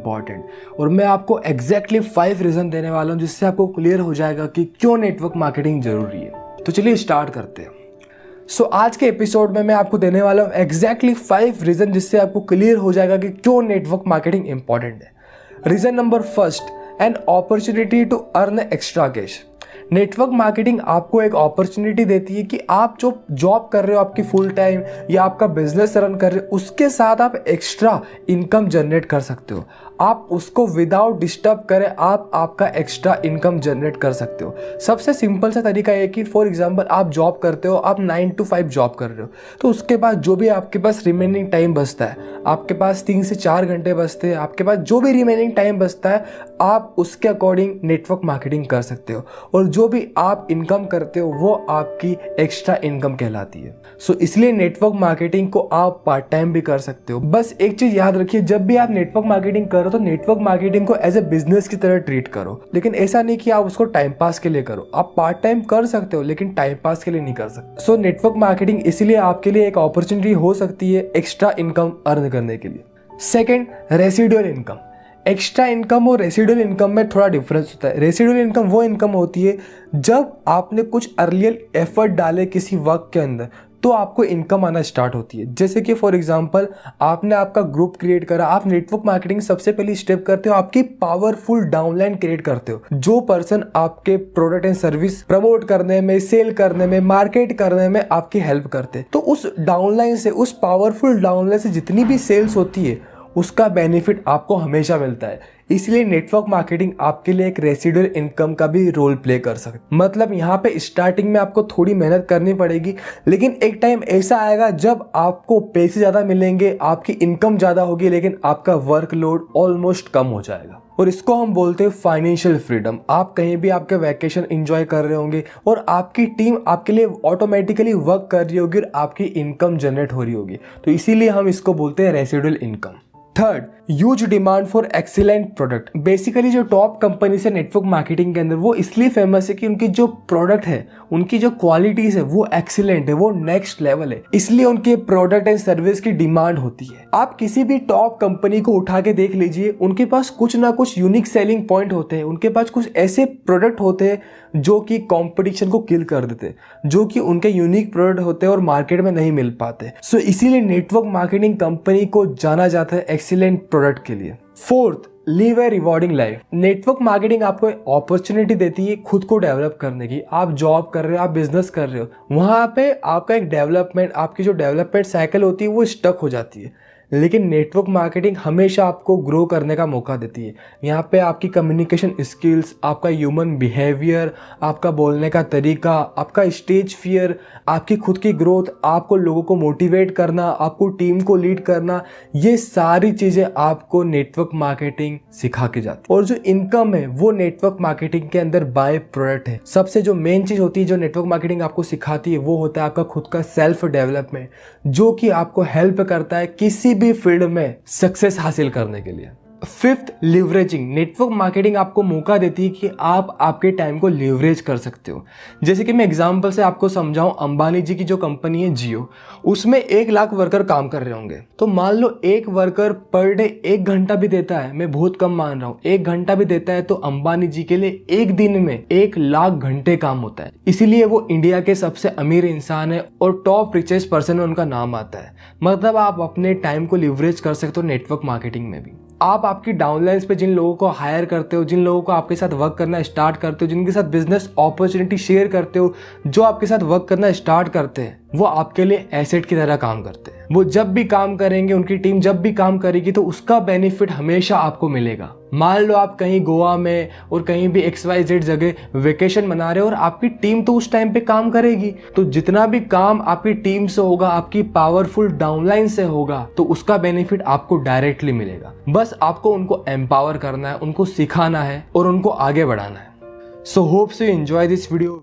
Important, और मैं आपको एग्जैक्टली 5 रीज़न देने वाला हूँ जिससे आपको क्लियर हो जाएगा कि क्यों नेटवर्क मार्केटिंग ज़रूरी है। तो चलिए स्टार्ट करते हैं। आज के एपिसोड में मैं आपको देने वाला हूँ एग्जैक्टली 5 रीज़न जिससे आपको क्लियर हो जाएगा कि क्यों नेटवर्क मार्केटिंग इंपॉर्टेंट है। Reason number first, an opportunity to earn extra cash. Network marketing आपको एक अपॉर्चुनिटी देती है कि आप जो जॉब कर रहे हो, आपकी फुल टाइम या आपका बिजनेस रन कर रहे हो, उसके साथ आप एक्स्ट्रा इनकम जनरेट कर सकते हो। आप उसको विदाउट डिस्टर्ब करें आप आपका एक्स्ट्रा इनकम जनरेट कर सकते हो। सबसे सिंपल सा तरीका है कि फॉर एग्जांपल आप जॉब करते हो, आप 9 to 5 जॉब कर रहे हो, तो उसके बाद जो भी आपके पास रिमेनिंग टाइम बचता है, आपके पास 3 से 4 घंटे बचते हैं, आपके पास जो भी रिमेनिंग टाइम बचता है, आप उसके अकॉर्डिंग नेटवर्क मार्केटिंग कर सकते हो, और जो भी आप इनकम करते हो वो आपकी एक्स्ट्रा इनकम कहलाती है। इसलिए नेटवर्क मार्केटिंग को आप पार्ट टाइम भी कर सकते हो। बस एक चीज याद रखिए, जब भी आप नेटवर्क मार्केटिंग करो तो नेटवर्क मार्केटिंग को एज ए बिजनेस की तरह ट्रीट करो, लेकिन ऐसा नहीं कि आप उसको टाइम पास के लिए करो। आप पार्ट टाइम कर सकते हो लेकिन टाइम पास के लिए नहीं कर सकते। नेटवर्क मार्केटिंग इसलिए आपके लिए एक अपॉर्चुनिटी हो सकती है एक्स्ट्रा इनकम अर्न करने के लिए। Second, residual income. Extra income और रेसिडुअल इनकम में थोड़ा डिफरेंस होता है। रेसिडुअल इनकम वो इनकम होती है जब आपने कुछ अर्लियर एफर्ट डाले किसी वर्क के अंदर, तो आपको इनकम आना स्टार्ट होती है। जैसे कि फॉर एग्जांपल आपने आपका ग्रुप क्रिएट करा, आप नेटवर्क मार्केटिंग सबसे पहली स्टेप करते हो, आपकी पावरफुल डाउनलाइन क्रिएट करते हो। जो पर्सन आपके प्रोडक्ट एंड सर्विस प्रमोट करने में, सेल करने में, मार्केट करने में आपकी हेल्प करते हैं, तो उस डाउनलाइन से, उस पावरफुल डाउनलाइन से जितनी भी सेल्स होती है उसका बेनिफिट आपको हमेशा मिलता है। इसलिए नेटवर्क मार्केटिंग आपके लिए एक रेसिडुअल इनकम का भी रोल प्ले कर सकती। मतलब यहाँ पे स्टार्टिंग में आपको थोड़ी मेहनत करनी पड़ेगी, लेकिन एक टाइम ऐसा आएगा जब आपको पैसे ज़्यादा मिलेंगे, आपकी इनकम ज़्यादा होगी, लेकिन आपका वर्कलोड ऑलमोस्ट कम हो जाएगा। और इसको हम बोलते हैं फाइनेंशियल फ्रीडम। आप कहीं भी आपके वैकेशन एंजॉय कर रहे होंगे और आपकी टीम आपके लिए ऑटोमेटिकली वर्क कर रही होगी और आपकी इनकम जनरेट हो रही होगी, तो इसीलिए हम इसको बोलते हैं residual income. Third, huge demand for excellent product. Basically जो टॉप कंपनी है नेटवर्क मार्केटिंग के अंदर, वो इसलिए फेमस है कि उनकी जो प्रोडक्ट है, उनकी जो क्वालिटीज है वो एक्सीलेंट है, वो नेक्स्ट लेवल है, इसलिए उनके प्रोडक्ट एंड सर्विस की डिमांड होती है। आप किसी भी टॉप कंपनी को उठा के देख लीजिए, उनके पास कुछ ना कुछ यूनिक सेलिंग पॉइंट होते हैं, उनके पास कुछ ऐसे प्रोडक्ट होते हैं जो कि कंपटीशन को किल कर देते, जो कि उनके यूनिक प्रोडक्ट होते हैं और मार्केट में नहीं मिल पाते। इसीलिए नेटवर्क मार्केटिंग कंपनी को जाना जाता है एक्सीलेंट प्रोडक्ट के लिए। फोर्थ, लिव ए रिवॉर्डिंग लाइफ। नेटवर्क मार्केटिंग आपको अपॉर्चुनिटी देती है खुद को डेवलप करने की। आप जॉब कर रहे हो, आप बिजनेस कर रहे हो, वहां पे आपका एक डेवलपमेंट, आपकी जो डेवलपमेंट साइकिल होती है वो स्टक हो जाती है, लेकिन नेटवर्क मार्केटिंग हमेशा आपको ग्रो करने का मौका देती है। यहाँ पे आपकी कम्युनिकेशन स्किल्स, आपका ह्यूमन बिहेवियर, आपका बोलने का तरीका, आपका स्टेज फियर, आपकी खुद की ग्रोथ, आपको लोगों को मोटिवेट करना, आपको टीम को लीड करना, ये सारी चीज़ें आपको नेटवर्क मार्केटिंग सिखा के जाती है। और जो इनकम है वो नेटवर्क मार्केटिंग के अंदर बाय प्रोडक्ट है। सबसे जो मेन चीज़ होती है जो नेटवर्क मार्केटिंग आपको सिखाती है वो होता है आपका खुद का सेल्फ डेवलपमेंट, जो कि आपको हेल्प करता है किसी भी फील्ड में सक्सेस हासिल करने के लिए। Fifth, leveraging. नेटवर्क मार्केटिंग आपको मौका देती है कि आप आपके टाइम को लिवरेज कर सकते हो। जैसे कि मैं एग्जांपल से आपको समझाऊं, अंबानी जी की जो कंपनी है जियो, उसमें 1 लाख वर्कर काम कर रहे होंगे। तो मान लो एक वर्कर पर डे 1 घंटा भी देता है, मैं बहुत कम मान रहा हूँ, 1 घंटा भी देता है, तो अंबानी जी के लिए एक दिन में 1 लाख घंटे काम होता है। इसीलिए वो इंडिया के सबसे अमीर इंसान है और टॉप रिचेस्ट पर्सन में उनका नाम आता है। मतलब आप अपने टाइम को लिवरेज कर सकते हो नेटवर्क मार्केटिंग में भी। आप आपकी डाउनलाइंस पे जिन लोगों को हायर करते हो, जिन लोगों को आपके साथ वर्क करना स्टार्ट करते हो, जिनके साथ बिजनेस अपॉर्चुनिटी शेयर करते हो, जो आपके साथ वर्क करना स्टार्ट करते हैं, वो आपके लिए एसेट की तरह काम करते हैं। वो जब भी काम करेंगे, उनकी टीम जब भी काम करेगी, तो उसका बेनिफिट हमेशा आपको मिलेगा। मान लो आप कहीं गोवा में और कहीं भी XYZ जगह वेकेशन मना रहे हो और आपकी टीम तो उस टाइम पे काम करेगी, तो जितना भी काम आपकी टीम से होगा, आपकी पावरफुल डाउनलाइन से होगा, तो उसका बेनिफिट आपको डायरेक्टली मिलेगा। बस आपको उनको एम्पावर करना है, उनको सिखाना है और उनको आगे बढ़ाना है। So hope so enjoy this video.